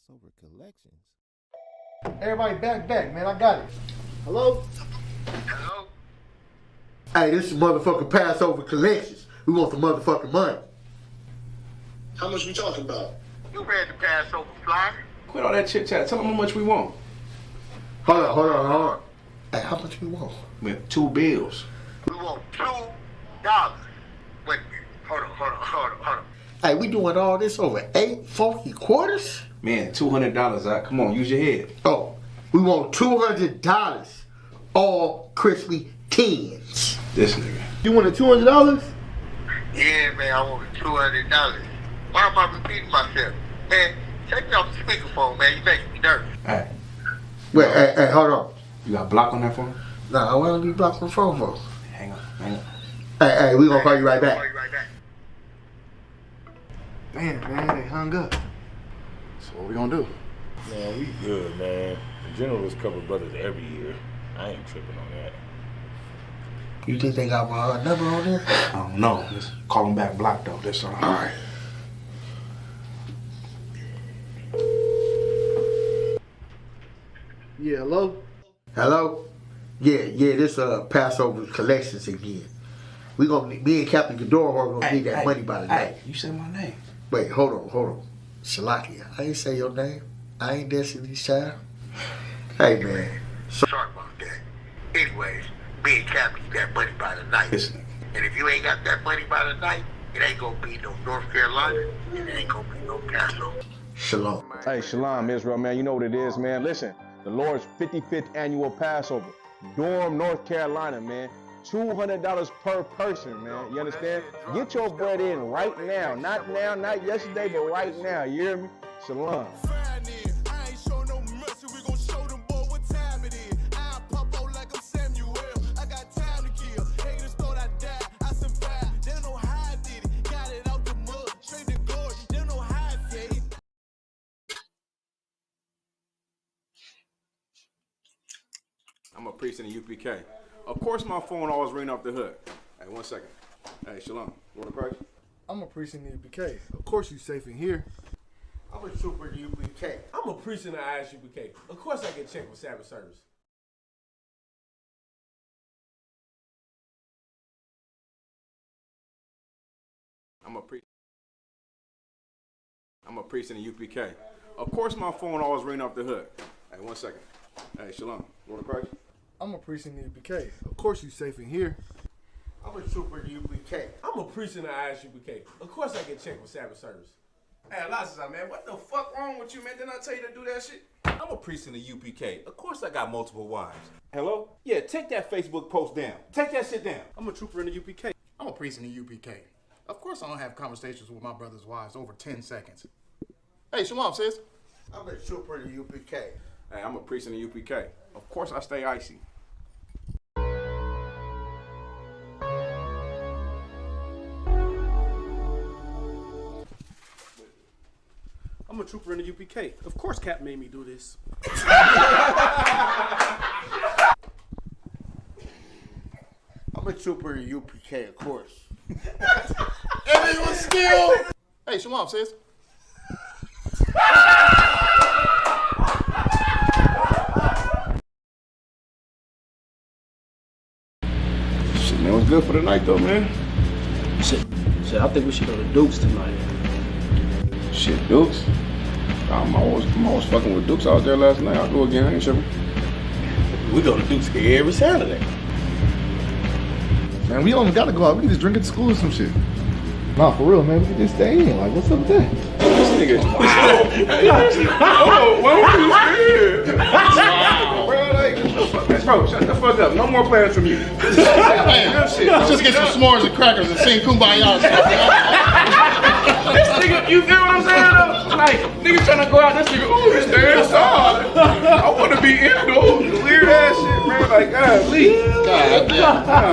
Passover collections. Everybody back, man. I got it. Hello? Hello? Hey, this is motherfucking Passover collections. We want the motherfucking money. How much we talking about? You read the Passover flyer? Quit all that chit chat. Tell them how much we want. Hold on. Hey, how much we want? With 2 bills. We want $2. Wait a minute. Hold on. Hey, we doing all this over 8 funky quarters? Man, $200. Come on, use your head. Oh, we want $200. All crispy tens. This nigga. You want the $200? Yeah, man, I want $200. Why am I repeating myself? Man, take me off the speakerphone, man. You making me nervous. Hey, Wait, hey, hold on. you got a block on that phone? Nah, why don't you block my phone for? Hang on. Hey, we gonna call you right back. Damn, man, they hung up. So what we gonna do? Man, we good, man. The generals cover brothers every year. I ain't tripping on that. You think they got my number on there? I don't know. Let's call them back blocked though. That's all. All right. Yeah, hello? Hello? Yeah, this Passover collections again. Me and Captain Ghidorah gonna need that money by the night. Hey, you said my name. Wait, hold on. Shalakia, I ain't say your name. I ain't Destiny's Child. Hey, man. Sorry about that. Anyways, me and Cap need that money by the night. This nigga. And if you ain't got that money by the night, it ain't gonna be no North Carolina, and it ain't gonna be no Passover. Shalom. Hey, Shalom, Israel, man. You know what it is, man. Listen, the Lord's 55th annual Passover. Durham, North Carolina, man. $200 per person, man. You understand? Get your bread in right now. Not now, not yesterday, but right now. You hear me? Shalom. I'm a priest in the UPK. Of course my phone always ring off the hook. Hey, 1 second. Hey, Shalom. Lord of Christ? I'm a priest in the UPK. Of course you safe in here. I'm a trooper in UPK. I'm a priest in the Isupk. Of course I get checked with Sabbath service. I'm a priest in the UPK. Of course my phone always ring off the hook. Hey, 1 second. Hey, Shalom. Lord of Christ? I'm a priest in the UPK. Of course you safe in here. I'm a trooper in UPK. I'm a priest in the Isupk. Of course I get checked with Sabbath service. Hey, Elijah, man, what the fuck wrong with you, man? Didn't I tell you to do that shit? I'm a priest in the UPK. Of course I got multiple wives. Hello? Yeah, take that Facebook post down. Take that shit down. I'm a trooper in the UPK. I'm a priest in the UPK. Of course I don't have conversations with my brother's wives over 10 seconds. Hey, Shalom, sis. I'm a trooper in the UPK. Hey, I'm a priest in the UPK. Of course I stay icy. I'm a trooper in the UPK. Of course Cap made me do this. I'm a trooper in the UPK, of course. Everyone still. Hey, Shalom, sis. Shit, man, what's good for the night though, man? Shit, I think we should go to Duke's tonight. Shit, Dukes? I'm always fucking with Dukes out there last night. I'll go again, I ain't tripping. We go to Duke's every Saturday. Man, we don't gotta go out. We can just drink at school or some shit. Nah, for real, man. We can just stay in. Like, what's up with that? This nigga. Oh, what was this? Bro, like, bro, shut the fuck up. No more plans from you. Man, let's just get some s'mores and crackers and sing Kumbaya. This nigga, you feel what I'm saying though? Like, niggas trying to go out, this nigga, ooh, it's stay inside. I want to be indoors. Weird ass shit, man. Like, God, please. God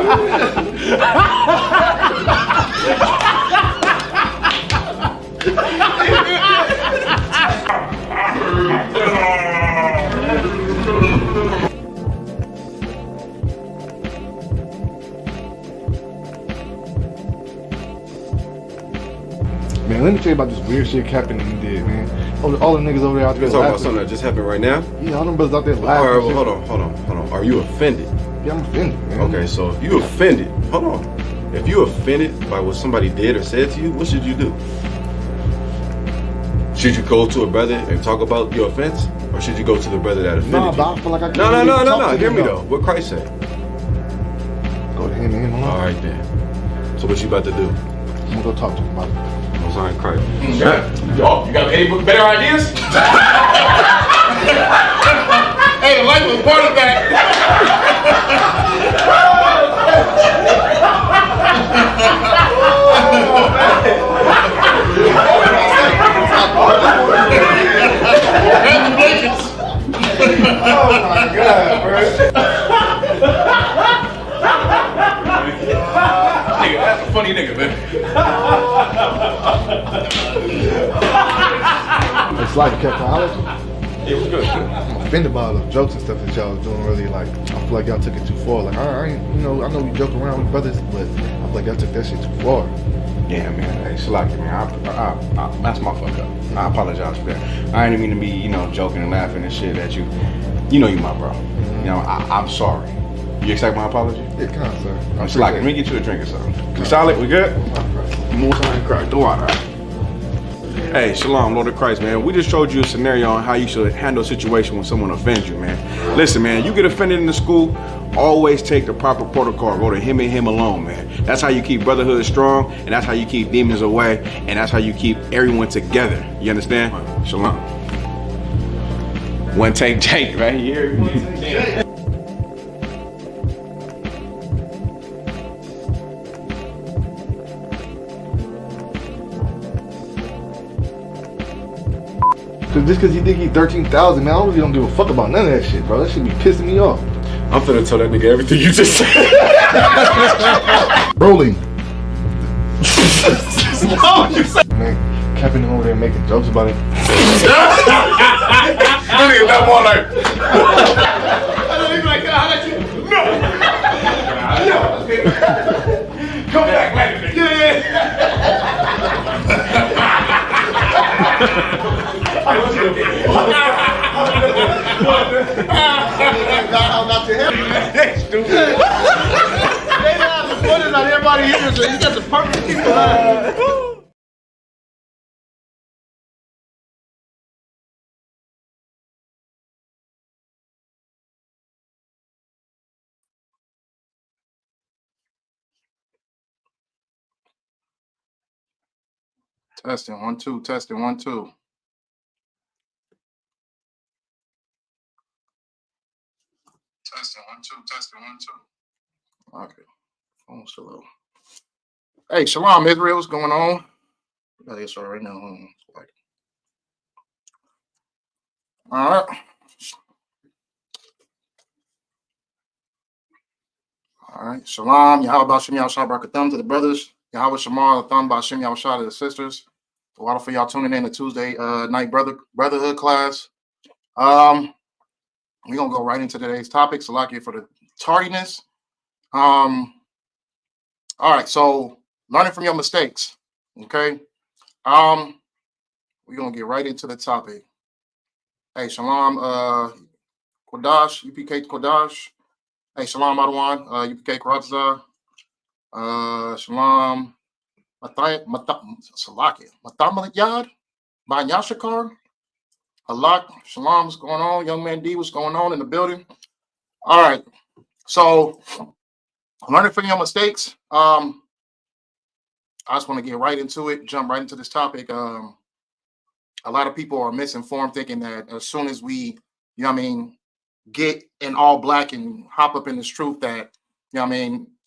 Man, tell you about this weird shit Captain and he did, man. All the niggas over there out there You talking about laughing. something that just happened right now? Yeah, all them brothers out there laughing. All right, well, and shit. hold on. Are you offended? Yeah, I'm offended, man. Okay, so if you offended, hold on. If you offended by what somebody did or said to you, what should you do? Should you go to a brother and talk about your offense? Or should you go to the brother that offended Nah, you? but I feel like I can't No. really talk to Hear him, me though. What Christ said? Go to him and him alone. All right then. So what you about to do? I'm gonna go talk to him about it. Most High Christ. Y'all, you got any better ideas? Hey, the life was part of that. Oh my God, bro. Nigga, that's a funny nigga, man. It's like Captain Alex. It was good. I'm offended by all the jokes and stuff that y'all was doing. Really, like, I feel like y'all took it too far. Like, I ain't, I know we joke around with brothers, but I feel like y'all took that shit too far. Yeah, man. Hey, Shalaki, man. I that's my fuck up. I apologize for that. I ain't mean to be, joking and laughing and shit at you. You know you my bro. I'm sorry. You accept my apology? Yeah, kind of, sir. Shalaki, let me get you a drink or something. We solid? We good? More time crack. The water. Hey, Shalom, Lord of Christ, man. We just showed you a scenario on how you should handle a situation when someone offends you, man. Listen, man, you get offended in the school, always take the proper protocol. Go to him and him alone, man. That's how you keep brotherhood strong, and that's how you keep demons away, and that's how you keep everyone together. You understand? Shalom. One take Jake right here. Just because you think he 13,000, man, I really don't give a fuck about none of that shit, bro. That shit be pissing me off. I'm finna tell that nigga everything you just said. Rolling. Man, Captain over there making jokes about it. Nigga, that one like. No. Come back later, nigga. Everybody here, so you got the perfect people. Testing 1 2. Testing 1 2. Testing 1 2. Testing 1 2. Okay. Phone still low. Hey, Shalom, Israel. What's going on? I got this right now. All right. All right. Shalom. Yahweh Shem Yahweh Barakatham to the brothers. Yahweh Shamar Thumb by Shem Yahweh to the sisters. A lot for y'all tuning in to Tuesday night brotherhood class. We're gonna go right into today's topic. Salakia for the tardiness. All right, so learning from your mistakes. Okay. We're gonna get right into the topic. Hey, Shalom, Kodash, UPK Kodash. Hey, Shalom Adawan, UPK Karatza. Shalom Salakia. Mathamalit Yad by Yashakar. Halak, Shalom, what's going on? Young man D, what's going on in the building? All right. So learning from your mistakes. I just want to get right into it, jump right into this topic. A lot of people are misinformed, thinking that as soon as we, get in all black and hop up in this truth that,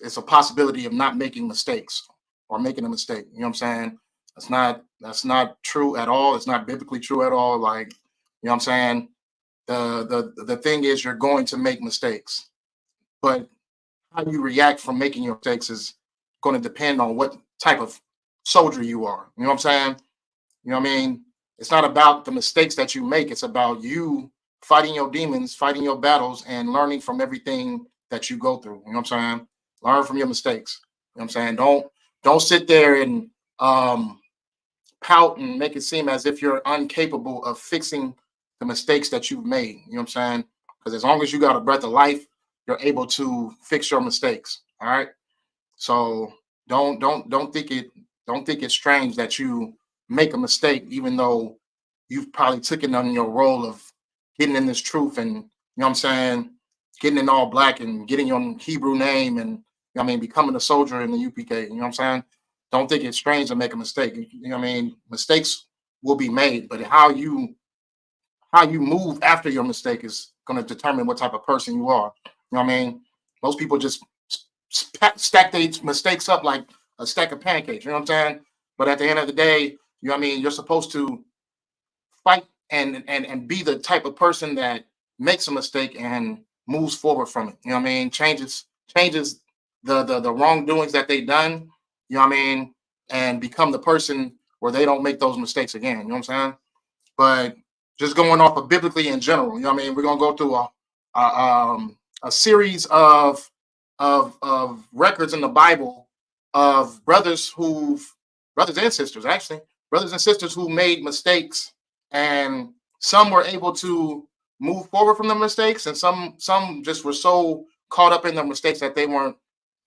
it's a possibility of not making mistakes or making a mistake. You know what I'm saying? That's not true at all. It's not biblically true at all. Like, you know what I'm saying? The thing is, you're going to make mistakes, but how you react from making your mistakes is going to depend on what type of soldier you are. You know what I'm saying? You know what I mean? It's not about the mistakes that you make. It's about you fighting your demons, fighting your battles, and learning from everything that you go through. You know what I'm saying? Learn from your mistakes. You know what I'm saying? Don't sit there and pout and make it seem as if you're incapable of fixing the mistakes that you've made. You know what I'm saying? Because as long as you got a breath of life, you're able to fix your mistakes. All right. So don't think it's strange that you make a mistake, even though you've probably taken on your role of getting in this truth and, you know what I'm saying, getting in all black and getting your Hebrew name and, you know what I mean, becoming a soldier in the UPK. You know what I'm saying? Don't think it's strange to make a mistake. You know what I mean? Mistakes will be made, but how you move after your mistake is going to determine what type of person you are. You know what I mean? Most people just stack their mistakes up like a stack of pancakes. You know what I'm saying? But at the end of the day, you know what I mean? You're supposed to fight and be the type of person that makes a mistake and moves forward from it. You know what I mean? Changes the wrongdoings that they done. You know what I mean? And become the person where they don't make those mistakes again. You know what I'm saying? But just going off of biblically in general, you know what I mean? We're gonna go through a series of records in the Bible of brothers and sisters, actually, brothers and sisters who made mistakes, and some were able to move forward from the mistakes, and some just were so caught up in their mistakes that they weren't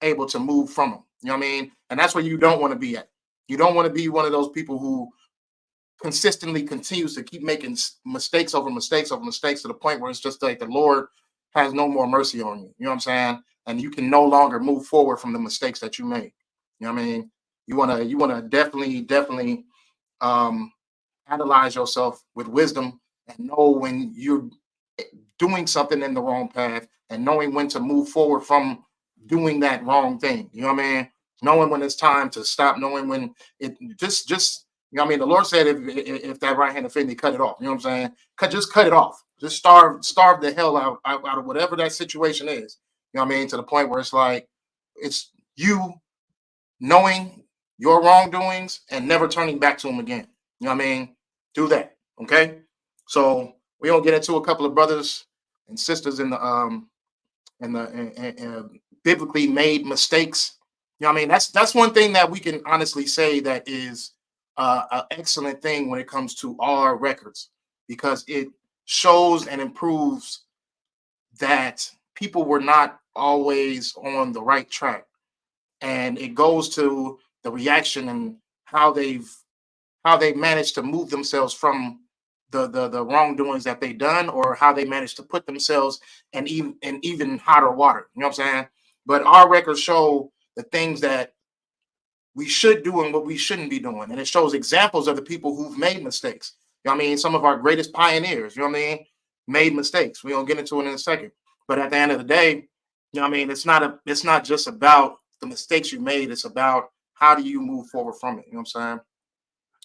able to move from them. You know what I mean? And that's where you don't want to be at. You don't want to be one of those people who consistently continues to keep making mistakes over mistakes over mistakes to the point where it's just like the Lord has no more mercy on you. You know what I'm saying? And you can no longer move forward from the mistakes that you made. You know what I mean? You wanna definitely analyze yourself with wisdom and know when you're doing something in the wrong path and knowing when to move forward from doing that wrong thing. You know what I mean? Knowing when it's time to stop, knowing when it just you know what I mean? The Lord said if that right hand offended, cut it off. You know what I'm saying? Just cut it off. Just starve the hell out of whatever that situation is. You know what I mean? To the point where it's like it's you knowing your wrongdoings and never turning back to them again. You know what I mean? Do that. Okay. So we're gonna get into a couple of brothers and sisters in the biblically made mistakes. You know what I mean? That's one thing that we can honestly say that is an excellent thing when it comes to our records, because it shows and improves that people were not always on the right track, and it goes to the reaction and how they've managed to move themselves from the wrongdoings that they done, or how they managed to put themselves in even hotter water. You know what I'm saying? But our records show the things that we should do and what we shouldn't be doing. And it shows examples of the people who've made mistakes. You know what I mean? Some of our greatest pioneers, you know what I mean, made mistakes. We're gonna get into it in a second. But at the end of the day, you know what I mean, it's not just about the mistakes you made, it's about how do you move forward from it. You know what I'm saying?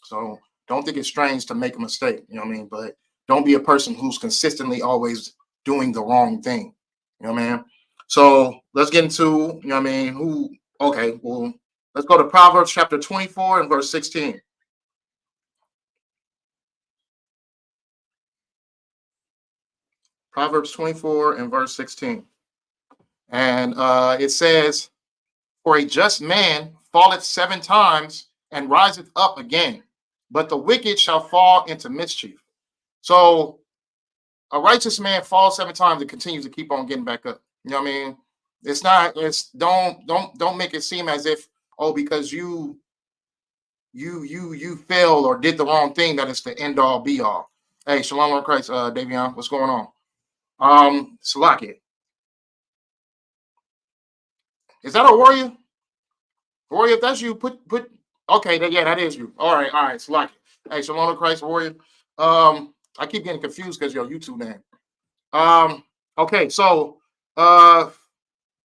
So don't think it's strange to make a mistake, you know what I mean? But don't be a person who's consistently always doing the wrong thing. You know what I mean? So let's get into, you know what I mean, well, let's go to Proverbs chapter 24 and verse 16. Proverbs 24 and verse 16. And it says, "For a just man falleth 7 times and riseth up again, but the wicked shall fall into mischief." So a righteous man falls 7 times and continues to keep on getting back up. You know what I mean? Don't make it seem as if, oh, because you failed or did the wrong thing, that it's the end all be all. Hey, shalom on Christ, Davion, what's going on? Salaki. Is that a warrior? Warrior, if that's you, put okay, that is you. All right, Salaki. Hey, shalom on Christ, warrior. I keep getting confused because your YouTube name. Okay, so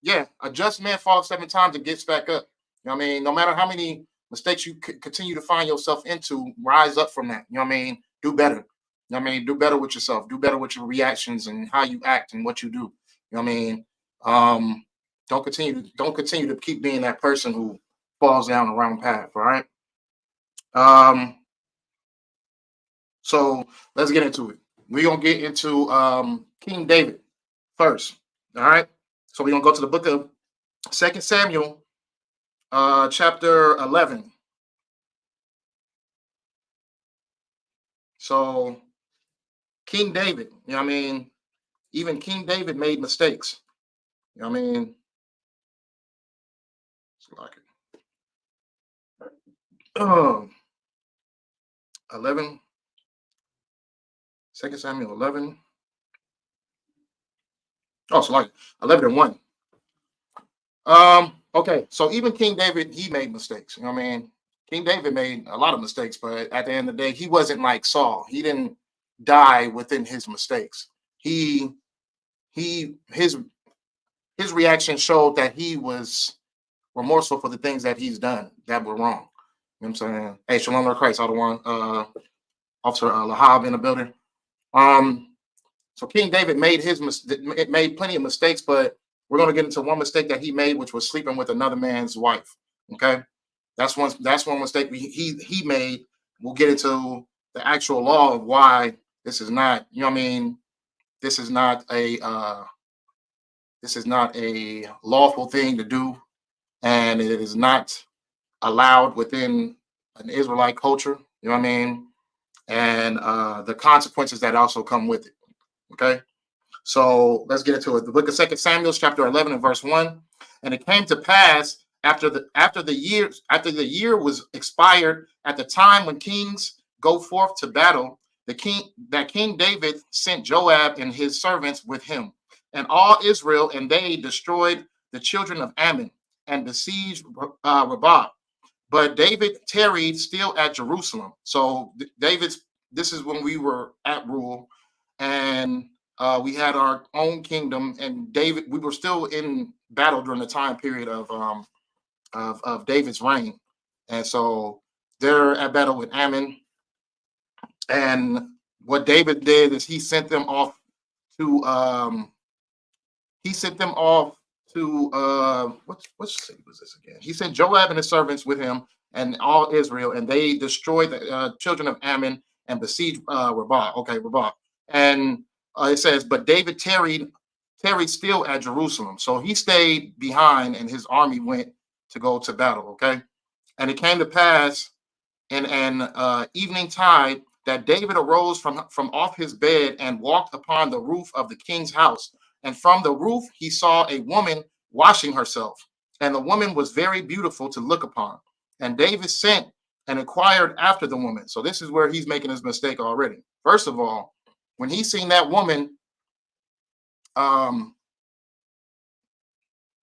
yeah, a just man falls 7 times and gets back up. You know what I mean? No matter how many mistakes you continue to find yourself into, rise up from that. You know what I mean? Do better. You know what I mean? Do better with yourself. Do better with your reactions and how you act and what you do. You know what I mean? Don't continue to keep being that person who falls down the wrong path. All right. So let's get into it. We're gonna get into King David first. All right. So we're gonna go to the book of 2 Samuel, chapter 11. So King David, you know what I mean? Even King David made mistakes. You know what I mean? It's like it. 11, 2 Samuel 11. Oh, so like 11 and 1. Okay, so even King David, he made mistakes. You know what I mean? King David made a lot of mistakes, but at the end of the day, he wasn't like Saul. He didn't die within his mistakes. His reaction showed that he was remorseful for the things that he's done that were wrong. You know what I'm saying? Hey, Shalom Lord Christ, all the one, Officer Lahab in the building. So King David made made plenty of mistakes, but we're going to get into one mistake that he made, which was sleeping with another man's wife. Okay, that's one mistake he made. We'll get into the actual law of why this is not. You know what I mean? This is not a lawful thing to do, and it is not allowed within an Israelite culture. You know what I mean? And the consequences that also come with it. Okay, so let's get into it. The book of 2 Samuel, chapter 11 and verse 1. And it came to pass after the year was expired, at the time when kings go forth to battle, King David sent Joab and his servants with him, and all Israel, and they destroyed the children of Ammon and besieged Rabbah. But David tarried still at Jerusalem. So this is when we were at rule, and we had our own kingdom. And we were still in battle during the time period of David's reign. And so they're at battle with Ammon. And what David did is he sent them off to what city was this again? He sent Joab and his servants with him and all Israel, and they destroyed the children of Ammon and besieged Rabbah. Okay, Rabbah. And it says, but David tarried still at Jerusalem. So he stayed behind, and his army went to go to battle. Okay, and it came to pass in an evening tide that David arose from off his bed and walked upon the roof of the king's house. And from the roof he saw a woman washing herself, and the woman was very beautiful to look upon. And David sent and inquired after the woman. So this is where he's making his mistake already. First of all, when he seen that woman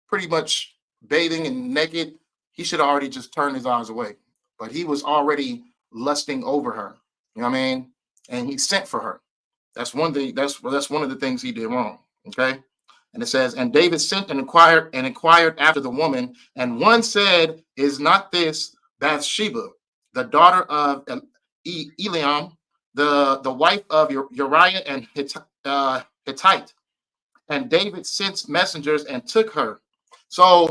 pretty much bathing and naked, he should already just turn his eyes away. But he was already lusting over her. You know what I mean? And he sent for her. That's one thing. That's one of the things he did wrong. Okay. And it says, and David sent and inquired after the woman, and one said, is not this Bathsheba, the daughter of Eliam, the wife of Uriah and Hittite? And David sent messengers and took her. So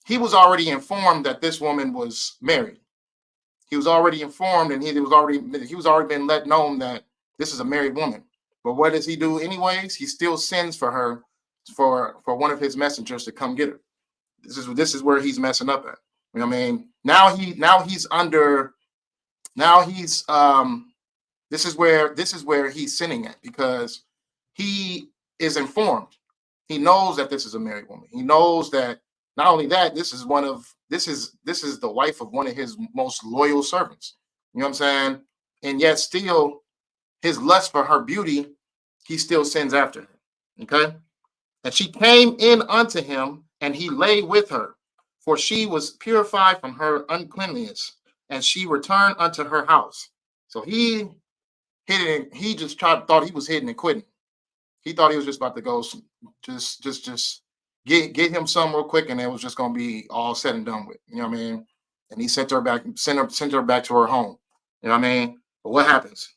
he was already informed that this woman was married. He was already informed, and he was already been let known that this is a married woman. But what does he do anyways? He still sends for her, for one of his messengers to come get her. This is where he's messing up at. You know what I mean? This is where he's sinning at, because he is informed. He knows that this is a married woman. He knows that not only that, this is the wife of one of his most loyal servants. You know what I'm saying? And yet still his lust for her beauty, he still sins after her. Okay? And she came in unto him, and he lay with her, for she was purified from her uncleanliness, and she returned unto her house. So he just thought he was hitting and quitting. He thought he was just about to go just get him some real quick, and it was just gonna be all said and done with. You know what I mean? And he sent her back to her home. You know what I mean? But what happens?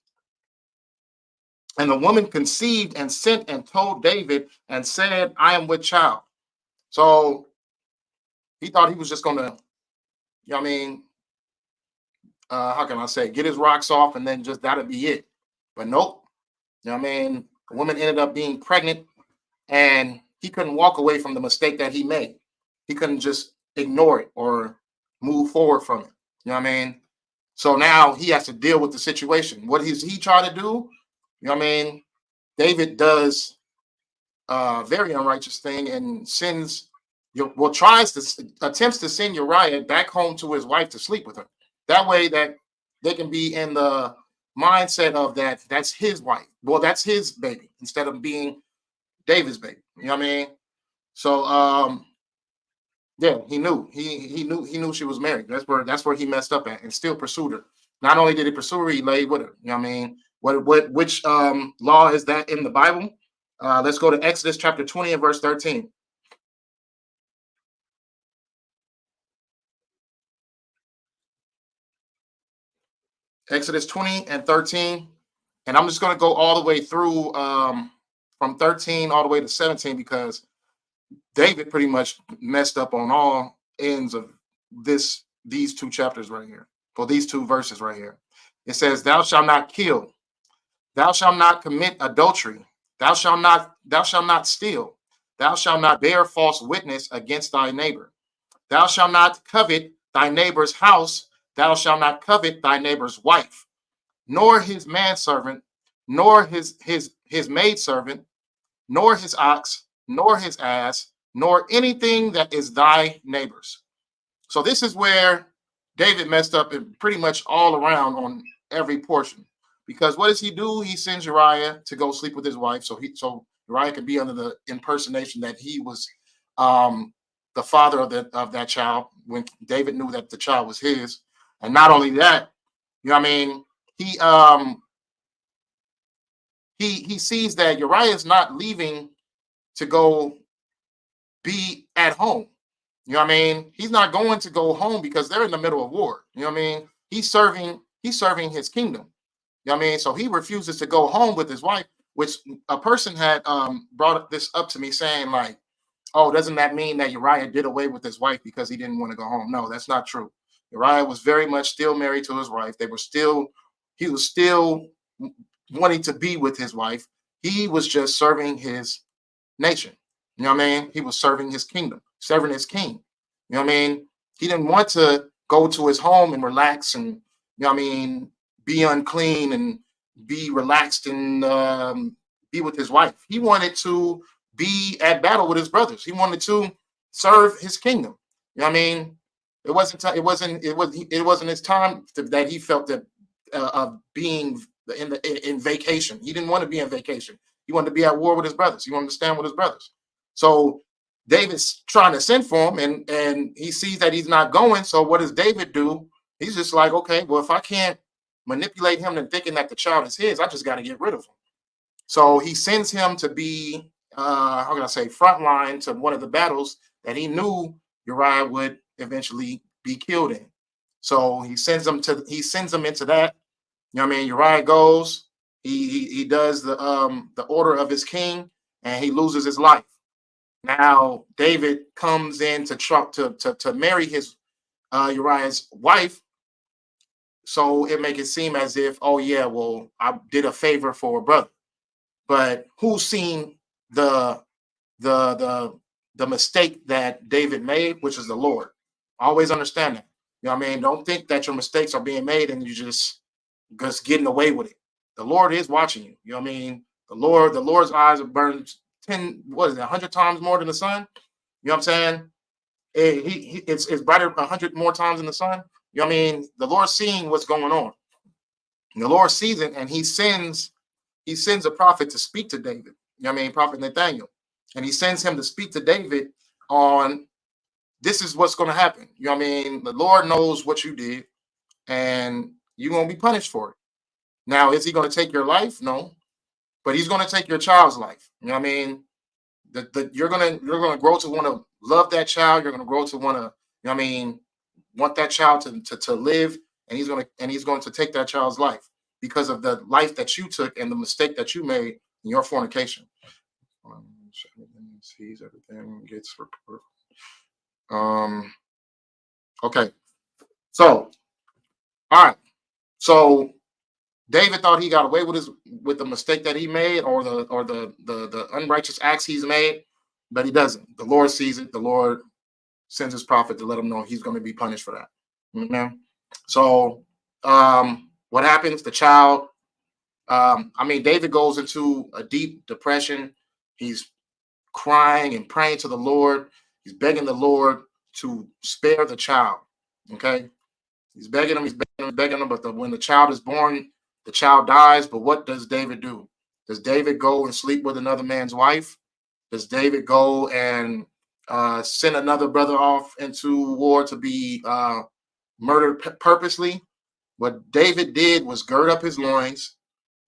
And the woman conceived and sent and told David and said, I am with child. So he thought he was just gonna, you know what I mean? How can I say, get his rocks off and then just that'd be it. But nope. You know what I mean? The woman ended up being pregnant, and he couldn't walk away from the mistake that he made. He couldn't just ignore it or move forward from it. You know what I mean? So now he has to deal with the situation. What is he trying to do? You know what I mean? David does a very unrighteous thing and sends, attempts to send Uriah back home to his wife to sleep with her. That way that they can be in the mindset of that's his wife. Well, that's his baby instead of being David's baby. You know what I mean? So yeah, he knew she was married. That's where he messed up at and still pursued her. Not only did he pursue her, he laid with her. You know what I mean? Which law is that in the Bible? Let's go to Exodus chapter 20 and verse 13. Exodus 20 and 13. And I'm just going to go all the way through from 13 all the way to 17 because David pretty much messed up on all ends of these two chapters right here, or these two verses right here. It says, "Thou shalt not kill, thou shalt not commit adultery, thou shalt not steal, thou shalt not bear false witness against thy neighbor, thou shalt not covet thy neighbor's house, thou shalt not covet thy neighbor's wife, nor his manservant, nor his maidservant, nor his ox, nor his ass, nor anything that is thy neighbor's." So this is where David messed up pretty much all around on every portion. Because what does he do? He sends Uriah to go sleep with his wife, so Uriah could be under the impersonation that he was the father of that child when David knew that the child was his. And not only that, you know what I mean? He sees that Uriah is not leaving to go be at home. You know what I mean? He's not going to go home because they're in the middle of war. You know what I mean? He's serving his kingdom. You know what I mean? So he refuses to go home with his wife, which a person had brought this up to me saying like, oh, doesn't that mean that Uriah did away with his wife because he didn't want to go home? No, that's not true. Uriah was very much still married to his wife. He was still wanting to be with his wife. He was just serving his nation. You know what I mean? He was serving his kingdom, serving his king. You know what I mean? He didn't want to go to his home and relax and, you know what I mean, be unclean and be relaxed and be with his wife. He wanted to be at battle with his brothers. He wanted to serve his kingdom. You know what I mean? It wasn't his time that he felt that of being in vacation. He didn't want to be in vacation. He wanted to be at war with his brothers. He wanted to stand with his brothers. So David's trying to send for him, and he sees that he's not going. So what does David do? He's just like, okay, well, if I can't manipulate him and thinking that the child is his, I just got to get rid of him. So he sends him to be, how can I say, frontline to one of the battles that he knew Uriah would eventually be killed in. So he sends him into that. You know what I mean? Uriah goes. He does the order of his king, and he loses his life. Now David comes in to marry his Uriah's wife, so it make it seem as if, oh yeah, well, I did a favor for a brother. But who's seen the mistake that David made, which is the Lord? Always understand that. You know what I mean? Don't think that your mistakes are being made and you just getting away with it. The Lord is watching you. You know what I mean? The Lord's eyes are burned 100 times more than the sun. You know what I'm saying? It's brighter 100 more times than the sun. You know what I mean? The Lord's seeing what's going on. And the Lord sees it, and he sends a prophet to speak to David. You know what I mean? Prophet Nathaniel. And he sends him to speak to David on this is what's going to happen. You know what I mean? The Lord knows what you did, and you're going to be punished for it. Now, is he going to take your life? No. But he's going to take your child's life. You know what I mean? You're going to grow to want to love that child. You're going to grow to want to, you know what I mean, want that child to live, and he's going to take that child's life because of the life that you took and the mistake that you made in your fornication. Sees everything, gets report. Okay. So, all right. So David thought he got away with the mistake that he made or the unrighteous acts he's made, but he doesn't. The Lord sees it. The Lord sends his prophet to let him know he's going to be punished for that. Amen. So what happens? The child, David goes into a deep depression. He's crying and praying to the Lord. He's begging the Lord to spare the child. Okay. He's begging him, begging him. But when the child is born, the child dies. But what does David do? Does David go and sleep with another man's wife? Does David go and send another brother off into war to be murdered purposely? What David did was gird up his loins.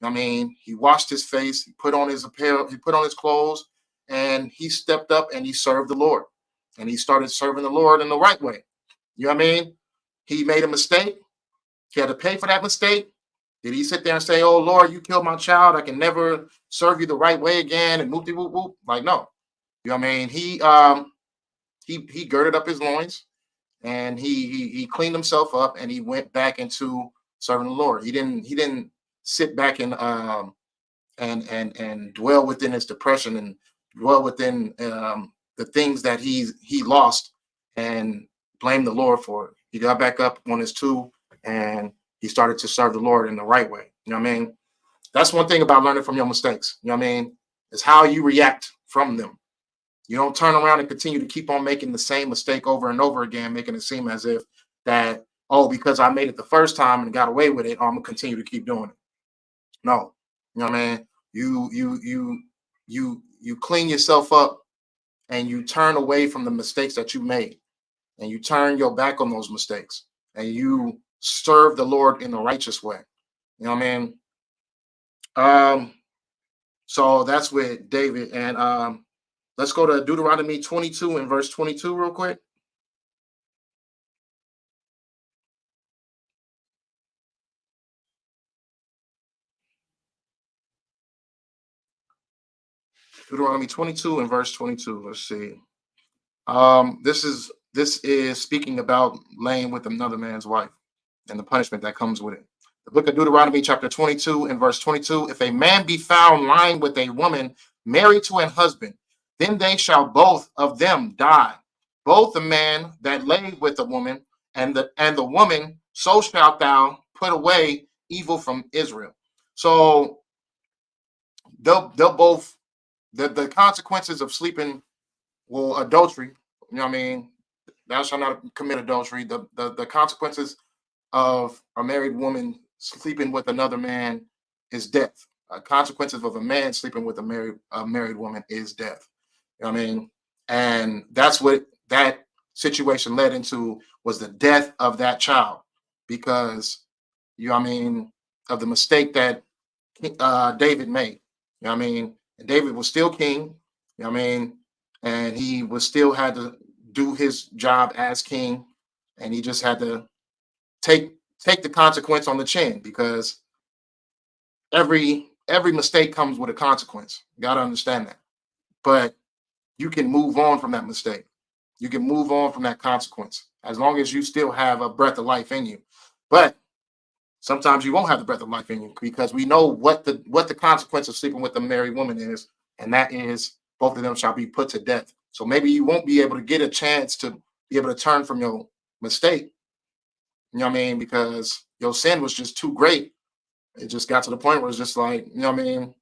He washed his face, he put on his apparel, he put on his clothes, and he stepped up and he served the Lord. And he started serving the Lord in the right way. You know what I mean? He made a mistake. He had to pay for that mistake. Did he sit there and say, "Oh Lord, you killed my child. I can never serve you the right way again"? And whoop whoop whoop. Like, no. You know what I mean? He girded up his loins and he cleaned himself up and he went back into serving the Lord. He didn't sit back and dwell within his depression and dwell within the things that he lost and blame the Lord for it. He got back up on his two and he started to serve the Lord in the right way. You know what I mean? That's one thing about learning from your mistakes. You know what I mean? It's how you react from them. You don't turn around and continue to keep on making the same mistake over and over again, making it seem as if that, oh, because I made it the first time and got away with it, I'm gonna continue to keep doing it. No, you know what I mean? You clean yourself up and you turn away from the mistakes that you made and you turn your back on those mistakes and you serve the Lord in a righteous way. You know what I mean? So that's with David. And let's go to Deuteronomy 22 and verse 22 real quick. Deuteronomy 22 and verse 22. Let's see. This is speaking about laying with another man's wife and the punishment that comes with it. The book of Deuteronomy chapter 22 and verse 22. If a man be found lying with a woman married to an husband, then they shall both of them die. Both the man that lay with the woman and the woman, so shalt thou put away evil from Israel. So they'll both the consequences of sleeping, well, adultery, you know what I mean? Thou shalt not commit adultery. The consequences of a married woman sleeping with another man is death. Consequences of a man sleeping with a married woman is death. You know what I mean? And that's what that situation led into, was the death of that child, because, you know what I mean, of the mistake that David made. You know what I mean? And David was still king, you know what I mean? And he was still had to do his job as king, and he just had to take the consequence on the chin, because every mistake comes with a consequence. You got to understand that. But you can move on from that mistake. You can move on from that consequence as long as you still have a breath of life in you. But sometimes you won't have the breath of life in you, because we know what the consequence of sleeping with a married woman is, and that is both of them shall be put to death. So maybe you won't be able to get a chance to be able to turn from your mistake. You know what I mean? Because your sin was just too great. It just got to the point where it's just like, you know what I mean?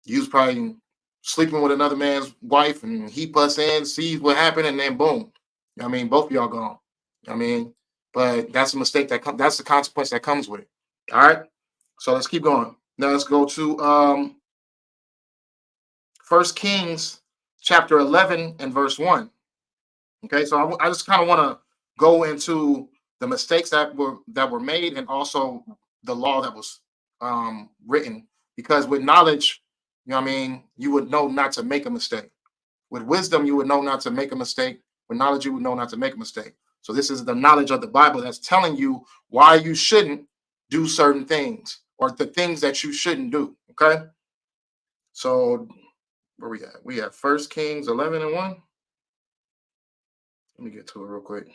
You was probably sleeping with another man's wife and he busts in, sees what happened, and then boom. You know what I mean? Both of y'all gone. You know what I mean? But that's a mistake that's the consequence that comes with it. All right. So let's keep going. Now let's go to 1 Kings chapter 11 and verse 1. Okay, so I just kind of want to go into the mistakes that were made, and also the law that was written, because with knowledge, you know what I mean, you would know not to make a mistake. With wisdom, you would know not to make a mistake. With knowledge, you would know not to make a mistake. So this is the knowledge of the Bible that's telling you why you shouldn't do certain things, or the things that you shouldn't do. Okay. So where we at? We have 1 Kings 11 and 1. Let me get to it real quick.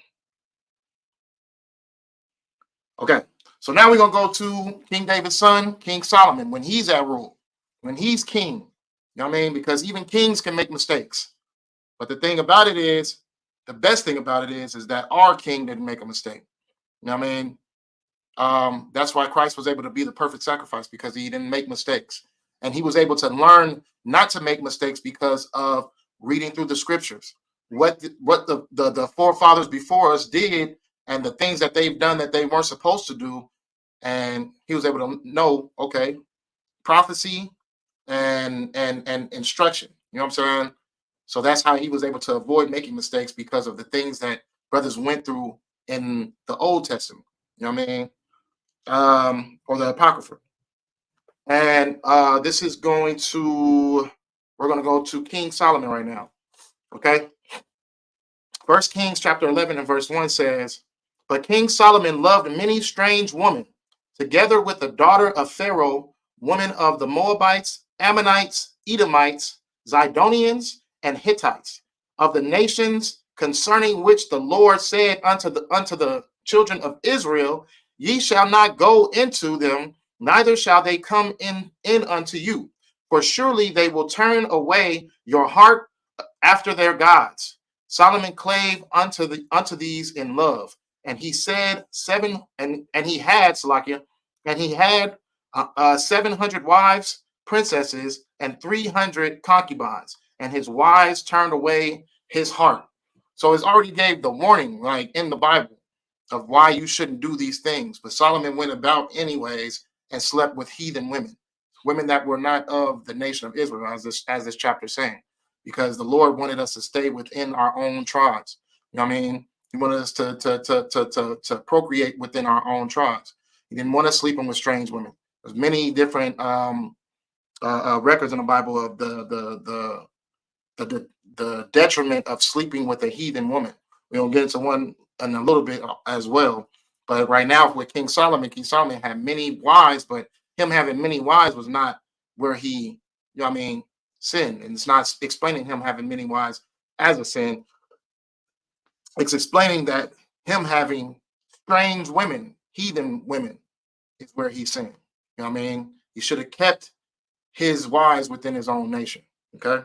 Okay. So now we're going to go to King David's son, King Solomon, when he's at rule, when he's king. You know what I mean? Because even kings can make mistakes. But the thing about it is, the best thing about it is that our king didn't make a mistake. You know what I mean? That's why Christ was able to be the perfect sacrifice, because he didn't make mistakes. And he was able to learn not to make mistakes because of reading through the scriptures. What the forefathers before us did, and the things that they've done that they weren't supposed to do. And he was able to know, okay, prophecy and instruction. You know what I'm saying? So that's how he was able to avoid making mistakes, because of the things that brothers went through in the Old Testament. You know what I mean? Or the Apocrypha. And this is we're going to go to King Solomon right now. Okay. First Kings chapter 11 and verse 1 says, "But King Solomon loved many strange women, together with the daughter of Pharaoh, women of the Moabites, Ammonites, Edomites, Zidonians, and Hittites, of the nations concerning which the Lord said unto the children of Israel, Ye shall not go into them, neither shall they come in unto you. For surely they will turn away your heart after their gods." Solomon clave unto these in love, and he said he had 700 wives, princesses, and 300 concubines, and his wives turned away his heart. So it's already gave the warning, like in the Bible, of why you shouldn't do these things. But Solomon went about anyways and slept with heathen women that were not of the nation of Israel, as this chapter is saying, because the Lord wanted us to stay within our own tribes. You know what I mean? He wanted us to procreate within our own tribes. He didn't want us sleeping with strange women. There's many different records in the Bible of the detriment of sleeping with a heathen woman. We'll get into one in a little bit as well. But right now with King Solomon had many wives, but him having many wives was not where he, you know what I mean, sin. And it's not explaining him having many wives as a sin. It's explaining that him having strange women, heathen women, is where he sinned. You know what I mean? He should have kept his wives within his own nation. Okay.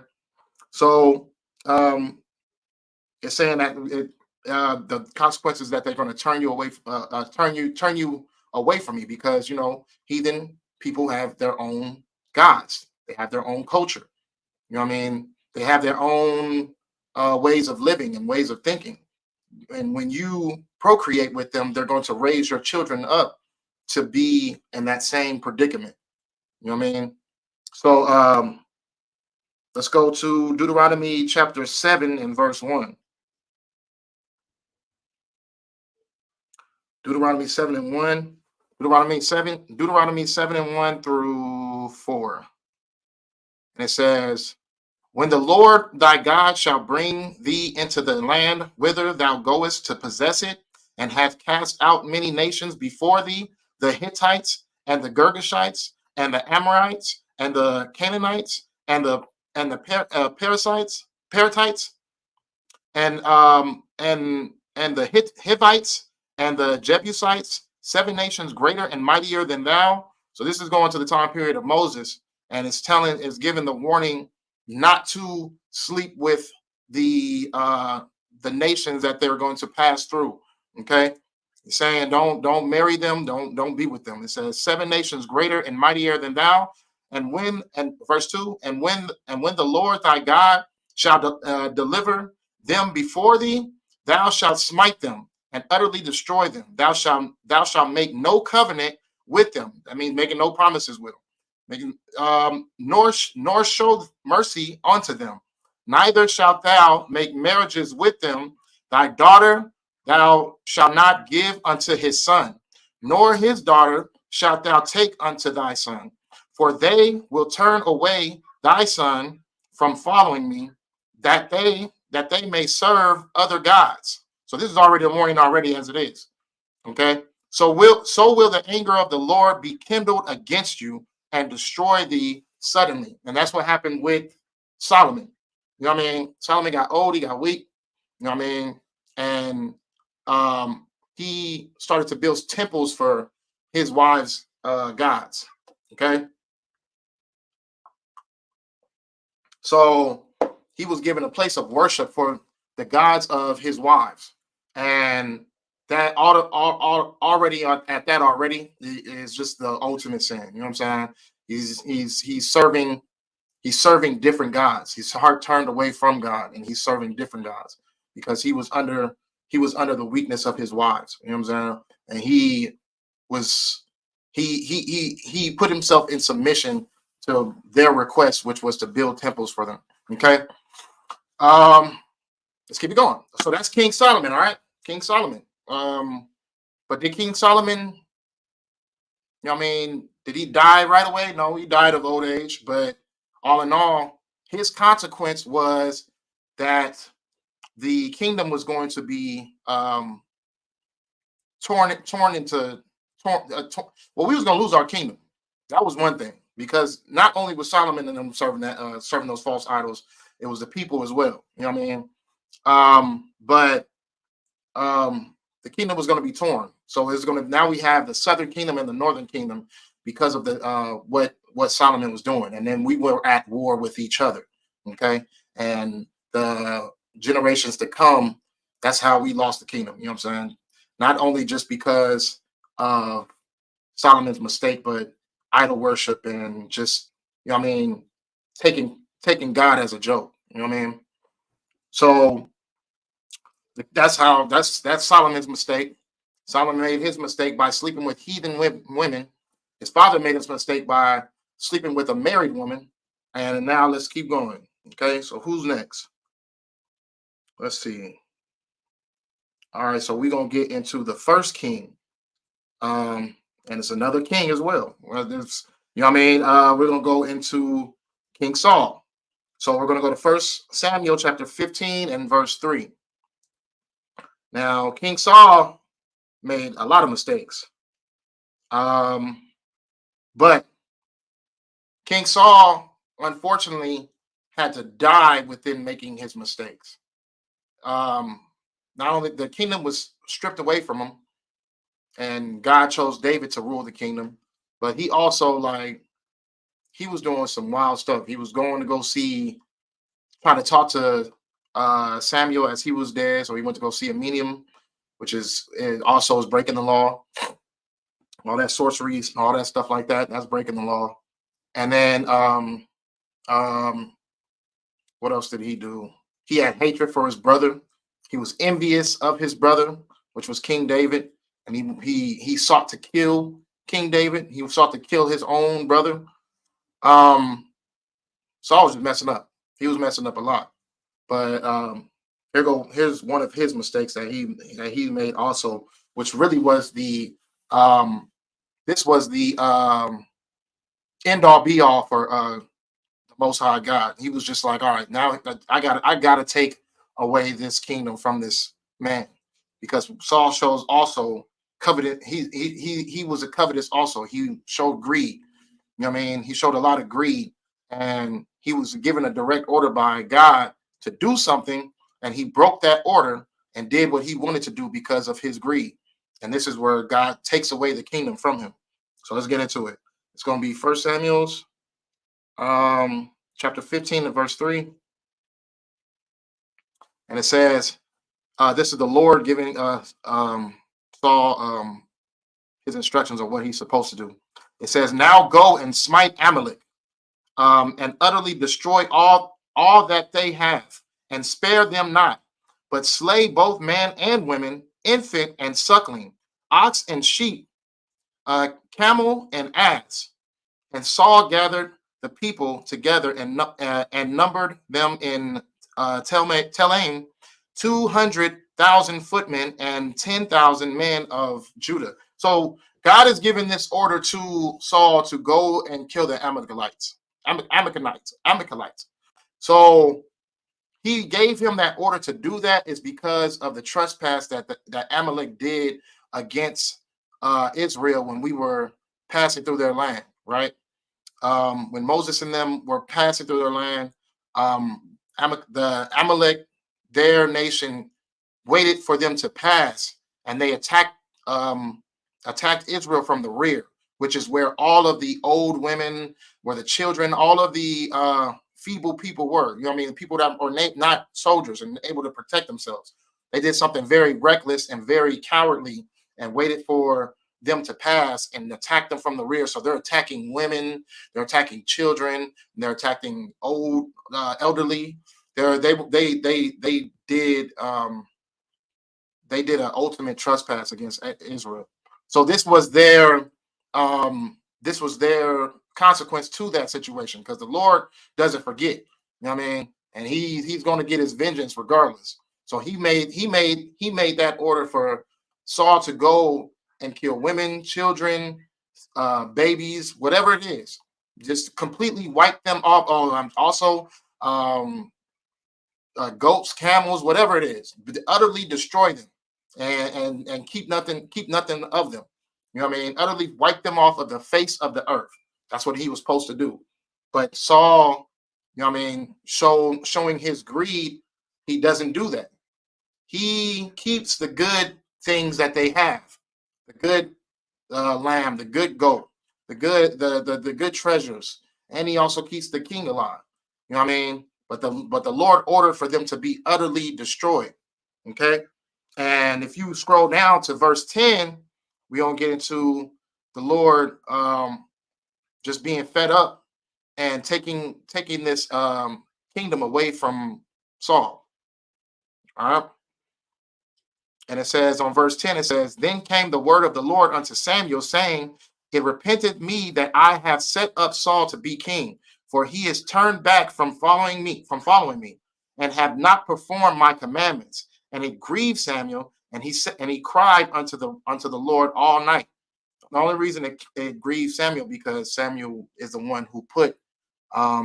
So it's saying that the consequences that they're going to turn you away, turn you away from me, because heathen people have their own gods. They have their own culture. You know what I mean? They have their own ways of living and ways of thinking. And when you procreate with them, they're going to raise your children up to be in that same predicament. You know what I mean? So let's go to Deuteronomy chapter 7 and verse 1. Deuteronomy 7 and 1. Deuteronomy 7 and 1 through 4. And it says, "When the Lord thy God shall bring thee into the land whither thou goest to possess it, and hath cast out many nations before thee, the Hittites, and the Girgashites, and the Amorites, and the Canaanites, and the Perizzites, and the Hivites, and the Jebusites, 7 nations greater and mightier than thou." So this is going to the time period of Moses, and it's giving the warning not to sleep with the nations that they're going to pass through. Okay, it's saying don't marry them, don't be with them. It says 7 nations greater and mightier than thou, and verse 2, and when the Lord thy God shall deliver them before thee, thou shalt smite them and utterly destroy them. Thou shalt make no covenant with them. That means making no promises with them. Nor show mercy unto them. Neither shalt thou make marriages with them. Thy daughter thou shalt not give unto his son, nor his daughter shalt thou take unto thy son. For they will turn away thy son from following me, that they may serve other gods. So this is already a warning already as it is. Okay. So will the anger of the Lord be kindled against you and destroy thee suddenly. And that's what happened with Solomon. You know what I mean? Solomon got old, he got weak. You know what I mean? And he started to build temples for his wives' gods. Okay. So he was given a place of worship for the gods of his wives. And that already at that already is just the ultimate sin. You know what I'm saying? He's serving different gods. His heart turned away from God, and he's serving different gods because he was under the weakness of his wives. You know what I'm saying? And he put himself in submission to their request, which was to build temples for them. Okay. Let's keep it going. So that's King Solomon. All right, King Solomon. But did King Solomon, you know what I mean, did he die right away? No, he died of old age. But all in all, his consequence was that the kingdom was going to be torn into. Well, we was going to lose our kingdom. That was one thing, because not only was Solomon and them serving those false idols, it was the people as well. You know what I mean? But the kingdom was going to be torn. So it's going to, now we have the southern kingdom and the northern kingdom because of the what Solomon was doing. And then we were at war with each other. Okay. And the generations to come, that's how we lost the kingdom. You know what I'm saying? Not only just because of Solomon's mistake, but idol worship and just, you know what I mean, taking God as a joke. You know what I mean? So that's Solomon's mistake. Solomon made his mistake by sleeping with heathen women. His father made his mistake by sleeping with a married woman. And now let's keep going. Okay, so who's next? Let's see. All right, so we're gonna get into the first king. And it's another king as well. Well, there's, you know what I mean? We're gonna go into King Saul. So we're gonna go to 1 Samuel chapter 15 and verse 3. Now, King Saul made a lot of mistakes. But King Saul, unfortunately, had to die within making his mistakes. Not only the kingdom was stripped away from him, and God chose David to rule the kingdom, but he also, he was doing some wild stuff. He was going to go trying to talk to Samuel as he was dead. So he went to go see a medium, which is also breaking the law. All that sorcery, all that stuff like that, that's breaking the law. And then what else did he do? He had hatred for his brother. He was envious of his brother, which was King David. And he sought to kill King David. He sought to kill his own brother. Saul was just messing up. He was messing up a lot. But here's one of his mistakes that he made also, which really was the end all be all for the Most High God. He was just like, all right, now I gotta take away this kingdom from this man, because Saul shows also coveted. He was a covetous also. He showed greed. You know what I mean? He showed a lot of greed, and he was given a direct order by God to do something, and he broke that order and did what he wanted to do because of his greed. And this is where God takes away the kingdom from him. So let's get into it. It's going to be 1 Samuel's chapter 15 and verse 3. And it says, this is the Lord giving Saul his instructions of what he's supposed to do. It says, now go and smite Amalek and utterly destroy all that they have, and spare them not, but slay both man and women, infant and suckling, ox and sheep, camel and ass. And Saul gathered the people together and numbered them in Telaim, 200,000 footmen and 10,000 men of Judah. So God has given this order to Saul to go and kill the Amalekites. So he gave him that order to do that is because of the trespass that Amalek did against Israel when we were passing through their land, right? When Moses and them were passing through their land, the Amalek, their nation, waited for them to pass, and they attacked Israel from the rear, which is where all of the old women, where the children, all of the feeble people were. You know what I mean? People that are not soldiers and able to protect themselves. They did something very reckless and very cowardly and waited for them to pass and attack them from the rear. So they're attacking women, they're attacking children, they're attacking old, elderly. They did an ultimate trespass against Israel. So this was their consequence to that situation, because the Lord doesn't forget. You know what I mean? And he's going to get his vengeance regardless. So he made that order for Saul to go and kill women, children, babies, whatever it is, just completely wipe them off. Also, goats, camels, whatever it is, utterly destroy them and keep nothing of them. You know what I mean? Utterly wipe them off of the face of the earth. That's what he was supposed to do. But Saul, you know what I mean, showing his greed, he doesn't do that. He keeps the good things that they have, the good lamb, the good goat, the good treasures, and he also keeps the king alive. You know what I mean? But the Lord ordered for them to be utterly destroyed. Okay, and if you scroll down to verse 10, we don't get into the Lord just being fed up and taking this kingdom away from Saul. All right. And it says on verse 10, it says, "Then came the word of the Lord unto Samuel, saying, It repenteth me that I have set up Saul to be king, for he is turned back from following me, and have not performed my commandments. And it grieved Samuel, and he cried unto the Lord all night." The only reason it grieved Samuel because Samuel is the one who put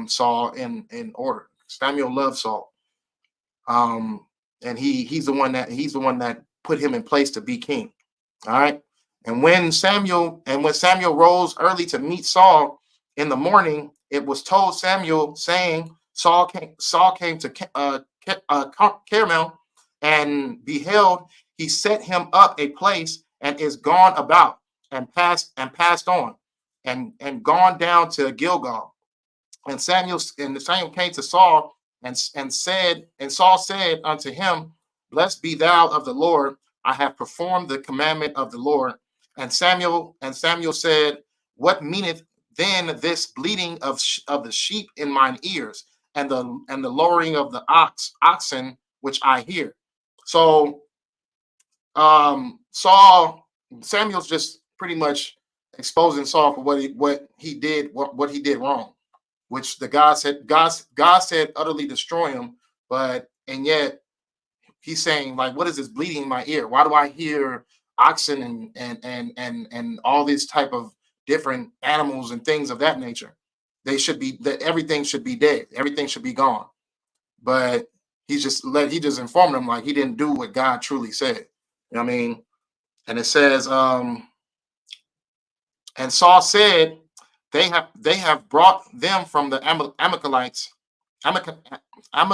Saul in order. Samuel loved Saul. And he's the one that put him in place to be king. All right. And when Samuel rose early to meet Saul in the morning, it was told Samuel, saying, Saul came to Carmel, and beheld, he set him up a place, and is gone about, and passed on, and gone down to Gilgal. And Samuel came to Saul, and Saul said unto him, Blessed be thou of the Lord, I have performed the commandment of the Lord. And Samuel said, What meaneth then this bleating of the sheep in mine ears, and the lowing of the oxen which I hear? So Samuel's just pretty much exposing Saul for what he did wrong, which God said utterly destroy him, and yet he's saying, like, what is this bleeding in my ear? Why do I hear oxen and all these type of different animals and things of that nature? Everything should be dead. Everything should be gone. But he just informed them like he didn't do what God truly said. You know what I mean? And it says, and Saul said, they have brought them from the Amalekites. Amalekites. I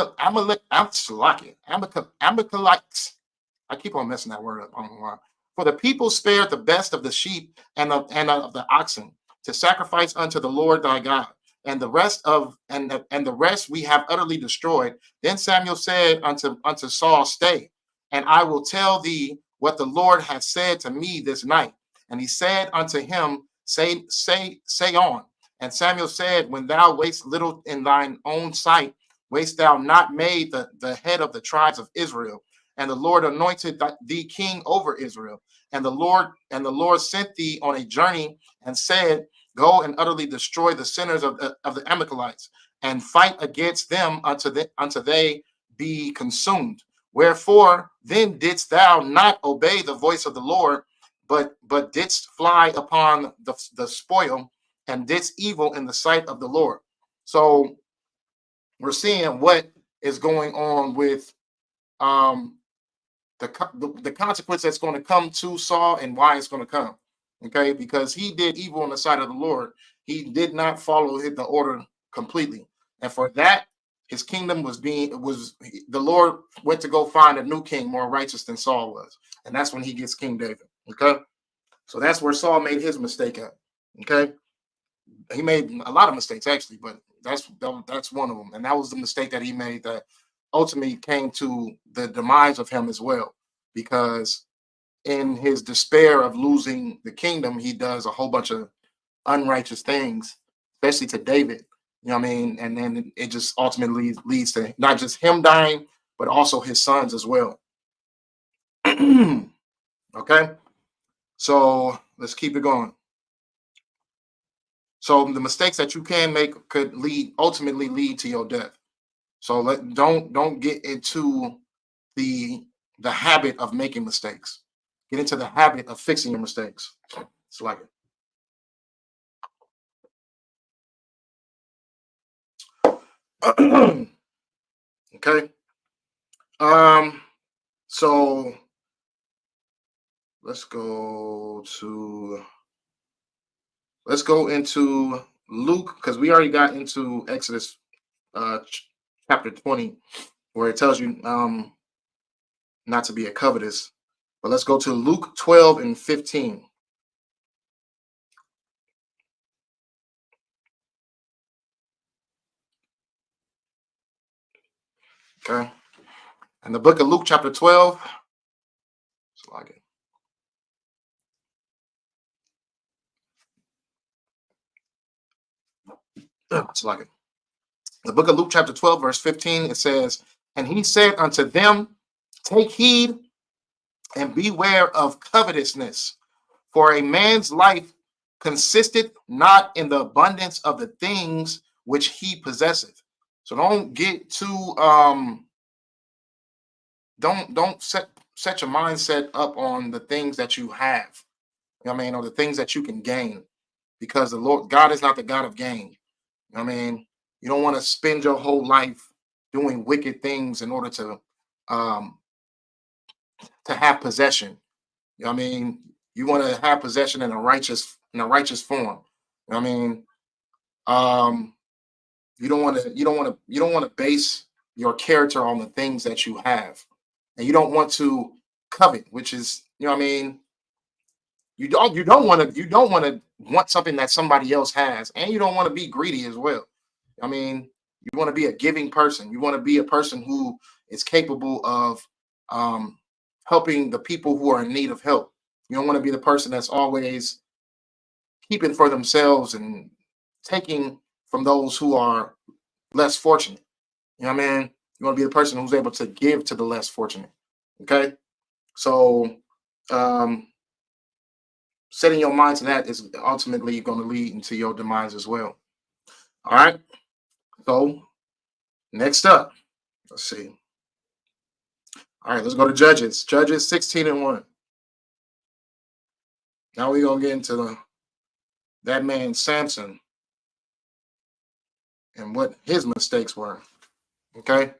keep on messing that word up. I don't know why. For the people spared the best of the sheep and of the oxen to sacrifice unto the Lord thy God, and the rest we have utterly destroyed. Then Samuel said unto Saul, Stay, and I will tell thee what the Lord hath said to me this night. And he said unto him, Say on. And Samuel said, When thou waste little in thine own sight, waste thou not made the head of the tribes of Israel. And the Lord anointed thee king over Israel. And the Lord sent thee on a journey, and said, Go and utterly destroy the sinners of the Amalekites, and fight against them unto they be consumed. Wherefore then didst thou not obey the voice of the Lord, but didst fly upon the spoil, and didst evil in the sight of the Lord. So we're seeing what is going on with the consequence that's going to come to Saul, and why it's going to come. Okay, because he did evil on the side of the Lord. He did not follow the order completely, and for that, his kingdom the Lord went to go find a new king more righteous than Saul was, and that's when he gets King David. Okay, so that's where Saul made his mistake at. Okay, he made a lot of mistakes actually, but that's one of them, and that was the mistake that he made, that ultimately came to the demise of him as well, because in his despair of losing the kingdom, he does a whole bunch of unrighteous things, especially to David. You know what I mean? And then it just ultimately leads to not just him dying, but also his sons as well. Okay, so let's keep it going. So the mistakes that you can make could ultimately lead to your death. So don't get into the habit of making mistakes. Get into the habit of fixing your mistakes. It's like it. Okay. So let's go into Luke, because we already got into Exodus chapter 20, where it tells you not to be a covetous. But let's go to Luke 12 and 15. Okay. And the book of Luke chapter 12. It's like it. It's like it. The book of Luke chapter 12, verse 15, it says, and he said unto them, take heed and beware of covetousness, for a man's life consisteth not in the abundance of the things which he possesseth. So don't get too don't set your mindset up on the things that you have. You know what I mean, or the things that you can gain, because the Lord God is not the God of gain. You know what I mean? You don't want to spend your whole life doing wicked things in order to have possession. You know what I mean? You want to have possession in a righteous form. You know what I mean? You don't want to base your character on the things that you have, and you don't want to covet, which is, you know what I mean? You don't want to want something that somebody else has, and you don't want to be greedy as well. I mean, you want to be a giving person. You want to be a person who is capable of helping the people who are in need of help. You don't want to be the person that's always keeping for themselves and taking from those who are less fortunate. You know what I mean? You want to be the person who's able to give to the less fortunate. Okay? So setting your mind to that is ultimately going to lead into your demise as well. All right? So next up, let's see. All right, let's go to Judges. Judges 16 and 1. Now we're going to get into that man Samson and what his mistakes were. Okay?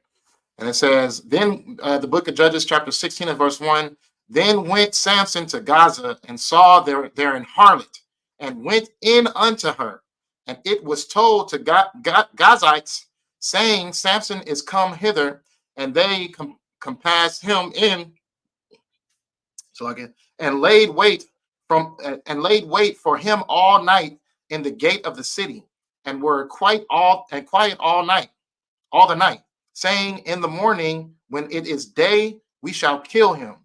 And it says, then the book of Judges chapter 16 and verse 1, then went Samson to Gaza and saw there an harlot, and went in unto her. And it was told to Gazites, saying, Samson is come hither, and they compassed him in, and laid wait for him all night in the gate of the city, and were quiet all night, all the night, saying, in the morning, when it is day, we shall kill him.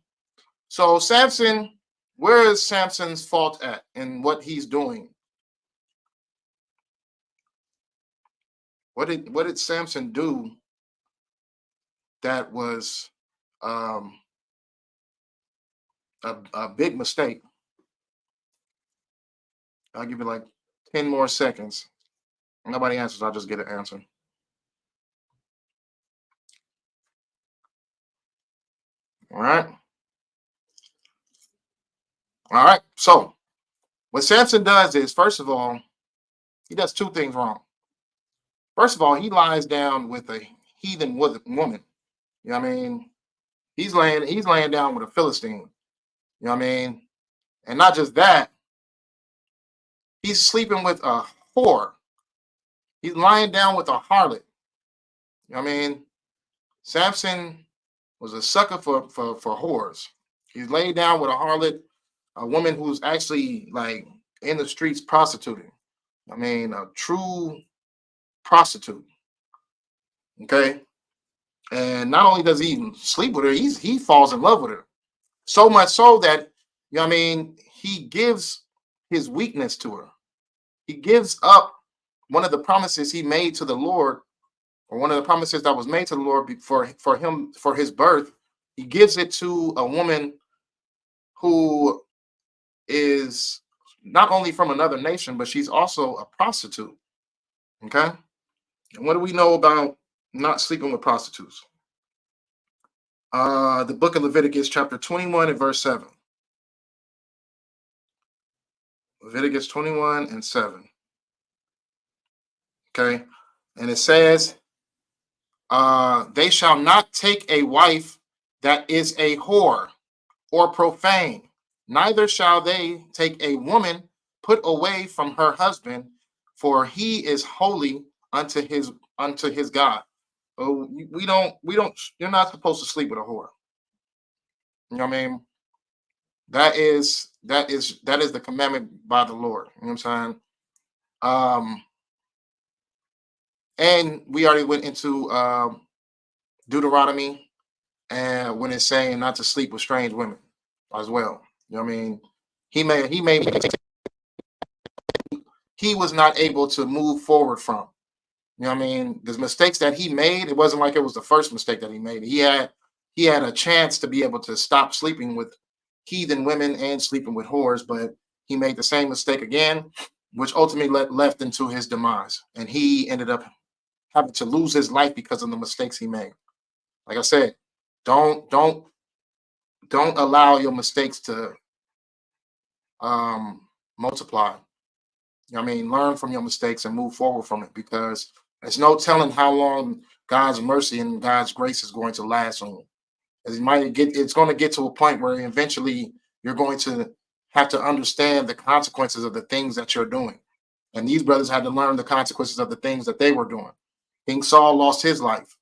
So Samson, where is Samson's fault at in what he's doing? What did Samson do that was a big mistake? I'll give you like 10 more seconds. Nobody answers, I'll just get an answer. All right. All right. So what Samson does is, first of all, he does two things wrong. First of all, he lies down with a heathen woman. You know what I mean? He's laying down with a Philistine. You know what I mean? And not just that, he's sleeping with a whore. He's lying down with a harlot. You know what I mean? Samson was a sucker for whores. He's laid down with a harlot, a woman who's actually like in the streets prostituting. I mean, a true prostitute. Okay. And not only does he sleep with her, he falls in love with her. So much so that, you know what I mean, he gives his weakness to her. He gives up one of the promises he made to the Lord, or one of the promises that was made to the Lord for his birth. He gives it to a woman who is not only from another nation, but she's also a prostitute. Okay. And what do we know about not sleeping with prostitutes? The book of Leviticus, chapter 21 and verse 7. Leviticus 21 and 7. Okay. And it says, they shall not take a wife that is a whore or profane, neither shall they take a woman put away from her husband, for he is holy unto his God. Oh, you're not supposed to sleep with a whore. You know what I mean? That is the commandment by the Lord. You know what I'm saying? And we already went into Deuteronomy, and when it's saying not to sleep with strange women as well. You know what I mean? He was not able to move forward from. You know what I mean? The mistakes that he made, it wasn't like it was the first mistake that he made. He had a chance to be able to stop sleeping with heathen women and sleeping with whores, but he made the same mistake again, which ultimately left into his demise. And he ended up having to lose his life because of the mistakes he made. Like I said, don't allow your mistakes to multiply. You know what I mean? Learn from your mistakes and move forward from it, because there's no telling how long God's mercy and God's grace is going to last on you. It's going to get to a point where eventually you're going to have to understand the consequences of the things that you're doing. And these brothers had to learn the consequences of the things that they were doing. King Saul lost his life.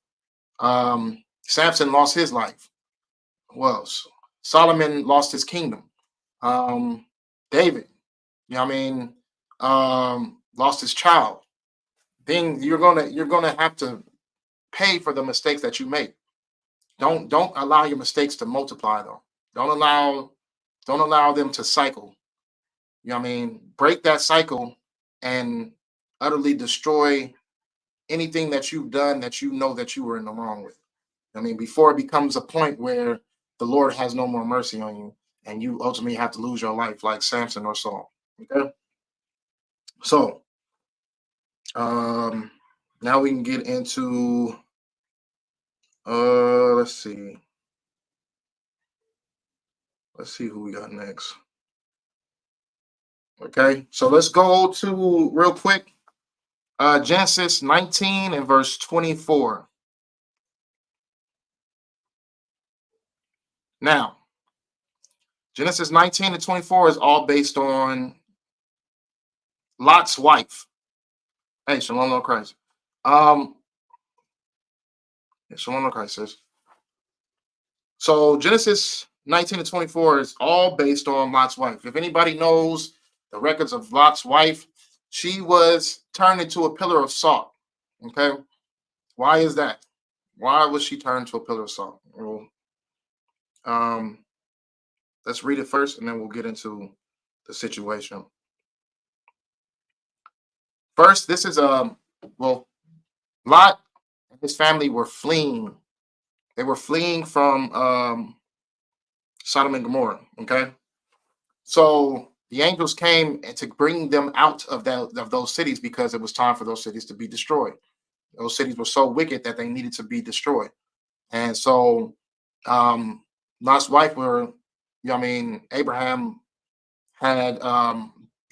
Samson lost his life. Well, Solomon lost his kingdom. David, you know what I mean, lost his child. Then you're gonna have to pay for the mistakes that you make. Don't allow your mistakes to multiply though. Don't allow them to cycle. You know what I mean? Break that cycle and utterly destroy anything that you've done that you know that you were in the wrong with. I mean, before it becomes a point where the Lord has no more mercy on you and you ultimately have to lose your life like Samson or Saul. Okay. So now we can get into let's see who we got next. Okay, so let's go to real quick Genesis 19 and verse 24. Now, Genesis 19 and 24 is all based on Lot's wife. Hey, Shalom Lord Christ. Shalom Lord Christ says. So Genesis 19 and 24 is all based on Lot's wife. If anybody knows the records of Lot's wife, she was turned into a pillar of salt. Okay. Why is that? Why was she turned to a pillar of salt? Well, let's read it first and then we'll get into the situation. First, this is Lot and his family were fleeing. They were fleeing from Sodom and Gomorrah. Okay. So the angels came to bring them out of those cities because it was time for those cities to be destroyed. Those cities were so wicked that they needed to be destroyed. And so Lot's wife Abraham had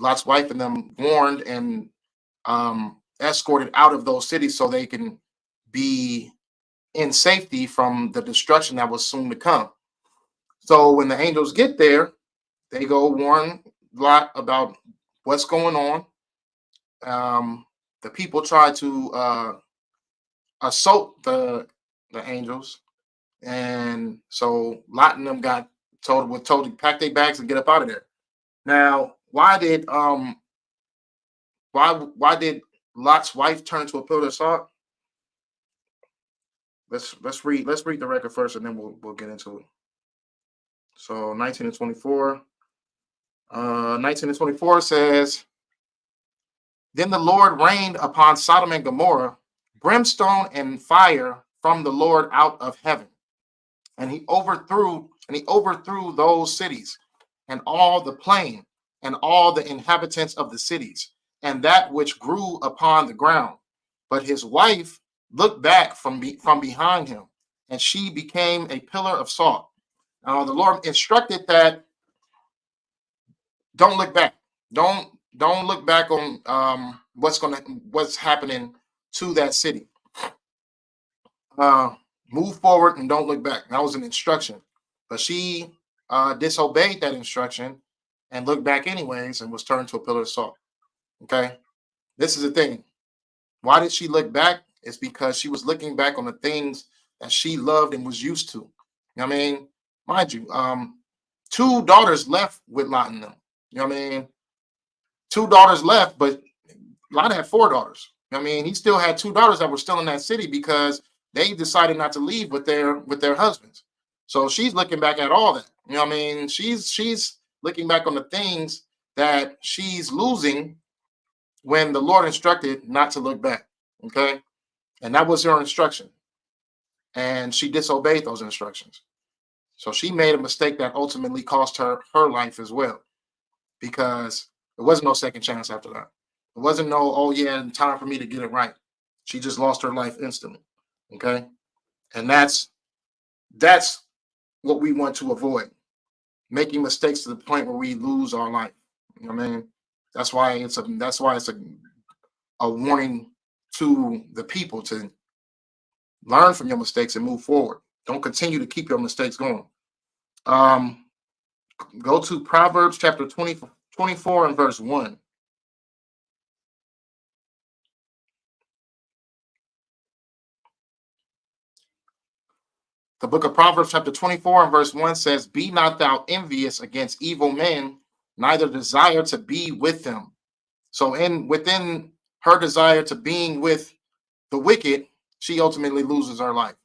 Lot's wife and them warned and escorted out of those cities so they can be in safety from the destruction that was soon to come. So when the angels get there, they go warn Lot about what's going on. The people try to assault the angels, and so Lot and them got told to pack their bags and get up out of there. Now, why did Lot's wife turn to a pillar of salt? let's read the record first, and then we'll get into it. So 19 and 24. 19 and 24 says, "Then the Lord rained upon Sodom and Gomorrah brimstone and fire from the Lord out of heaven, and he overthrew those cities and all the plain and all the inhabitants of the cities and that which grew upon the ground. But his wife looked back from behind him, and she became a pillar of salt." Now the Lord instructed that don't look back. Don't look back on what's happening to that city. Move forward and don't look back. That was an instruction, but she disobeyed that instruction and looked back anyways and was turned to a pillar of salt. Okay, this is the thing. Why did she look back? It's because she was looking back on the things that she loved and was used to. You know what I mean? Mind you, 2 daughters left with Lot and them. You know what I mean? 2 daughters left, but Lot had 4 daughters. You know what I mean? He still had 2 daughters that were still in that city because they decided not to leave with their husbands. So she's looking back at all that. You know what I mean? She's looking back on the things that she's losing when the Lord instructed not to look back. Okay? And that was her instruction. And she disobeyed those instructions. So she made a mistake that ultimately cost her life as well, because there wasn't no second chance after that. It wasn't no, oh yeah, time for me to get it right. She just lost her life instantly. Okay? And that's what we want to avoid. Making mistakes to the point where we lose our life. You know what I mean? That's why it's a warning to the people to learn from your mistakes and move forward. Don't continue to keep your mistakes going. Go to Proverbs chapter 24 and verse 1. The book of Proverbs chapter 24 and verse 1 says, "Be not thou envious against evil men, neither desire to be with them." So within her desire to being with the wicked, she ultimately loses her life,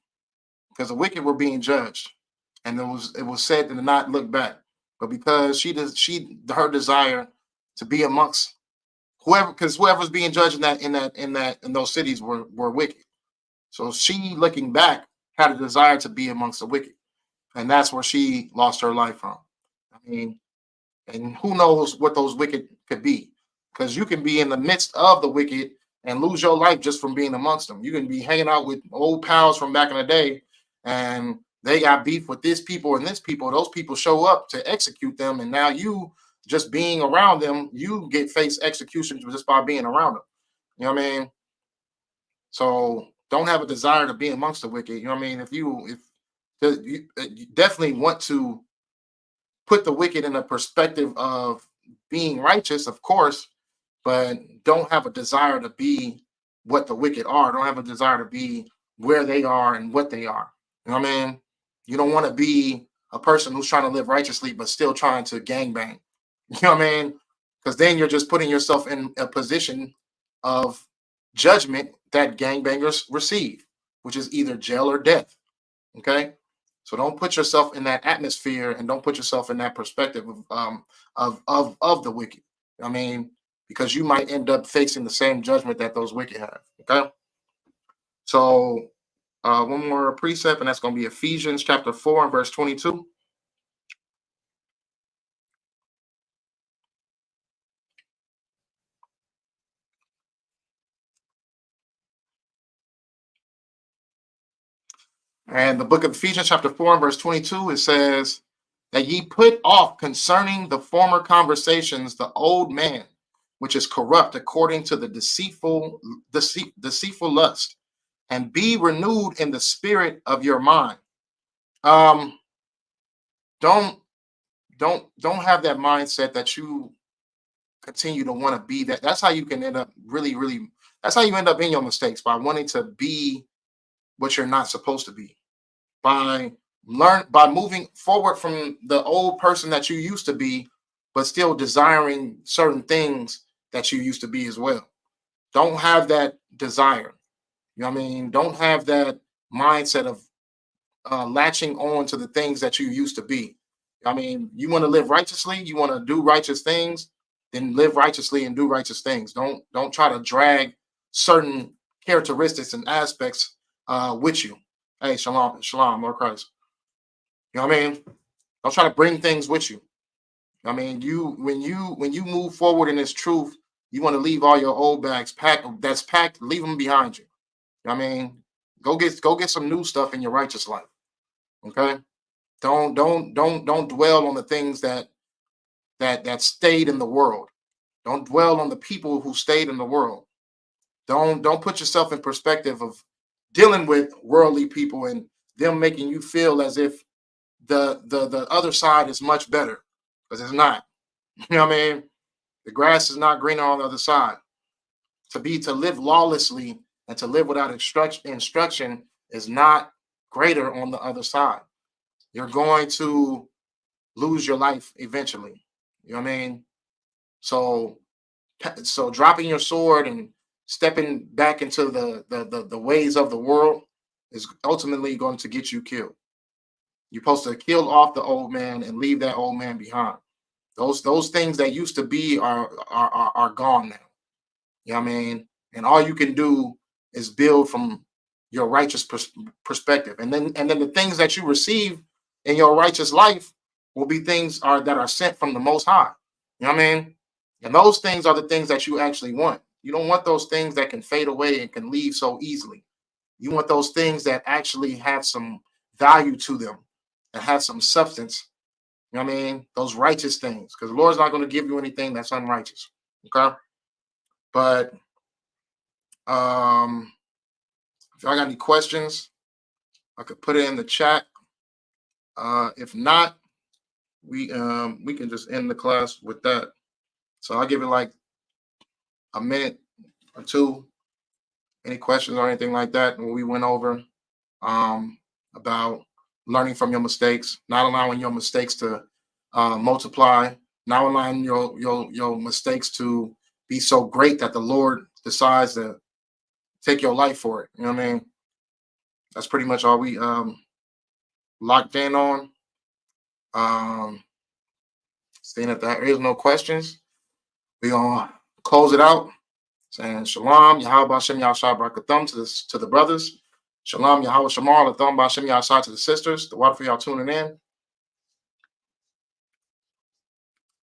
because the wicked were being judged, and it was said to not look back. But because her desire to be amongst whoever's being judged in those cities were wicked. So she, looking back, had a desire to be amongst the wicked, and that's where she lost her life from. I mean, and who knows what those wicked could be, because you can be in the midst of the wicked and lose your life just from being amongst them. You can be hanging out with old pals from back in the day, and they got beef with this people and this people. Those people show up to execute them, and now you just being around them, you face execution just by being around them. You know what I mean? So don't have a desire to be amongst the wicked. You know what I mean? If you definitely want to put the wicked in a perspective of being righteous, of course, but don't have a desire to be what the wicked are. Don't have a desire to be where they are and what they are. You know what I mean? You don't want to be a person who's trying to live righteously but still trying to gangbang. You know what I mean? Because then you're just putting yourself in a position of judgment that gangbangers receive, which is either jail or death. Okay? So don't put yourself in that atmosphere, and don't put yourself in that perspective of the wicked. I mean, because you might end up facing the same judgment that those wicked have. Okay. So one more precept, and that's going to be Ephesians chapter 4 and verse 22. And the book of Ephesians chapter 4 and verse 22, it says that ye put off concerning the former conversations the old man, which is corrupt according to the deceitful lust, and be renewed in the spirit of your mind. Don't have that mindset that you continue to want to be that. That's how you can end up that's how you end up in your mistakes, by wanting to be what you're not supposed to be. By moving forward from the old person that you used to be, but still desiring certain things that you used to be as well. Don't have that desire. You know what I mean? Don't have that mindset of latching on to the things that you used to be. I mean, you want to live righteously, you want to do righteous things, then live righteously and do righteous things. Don't try to drag certain characteristics and aspects with you. Hey, shalom, shalom, Lord Christ. You know what I mean? Don't try to bring things with you. I mean, when you move forward in this truth, you want to leave all your old bags packed, leave them behind you. You know what I mean? Go get some new stuff in your righteous life. Okay? Don't dwell on the things that stayed in the world. Don't dwell on the people who stayed in the world. Don't put yourself in perspective of dealing with worldly people and them making you feel as if the other side is much better, because it's not. You know what I mean? The grass is not greener on the other side. To live lawlessly and to live without instruction is not greater on the other side. You're going to lose your life eventually. You know what I mean? So dropping your sword and stepping back into the ways of the world is ultimately going to get you killed. You're supposed to kill off the old man and leave that old man behind. Those things that used to be are gone now. You know what I mean? And all you can do is build from your righteous perspective. And then the things that you receive in your righteous life will be things that are sent from the Most High. You know what I mean? And those things are the things that you actually want. You don't want those things that can fade away and can leave so easily. You want those things that actually have some value to them and have some substance. You know what I mean? Those righteous things. Because the Lord's not going to give you anything that's unrighteous. Okay? But if I got any questions, I could put it in the chat. If not, we can just end the class with that. So I'll give it like a minute or two. Any questions or anything like that? When we went over about learning from your mistakes, not allowing your mistakes to multiply, not allowing your mistakes to be so great that the Lord decides to take your life for it. You know what I mean? That's pretty much all we locked in on. Seeing that there is no questions, we're gonna close it out. Saying shalom, Yahweh Bashem Yahshua Barakathum to the brothers. Shalom, Yahweh Shamar, Latham Bashem Yahshua to the sisters. The water for y'all tuning in.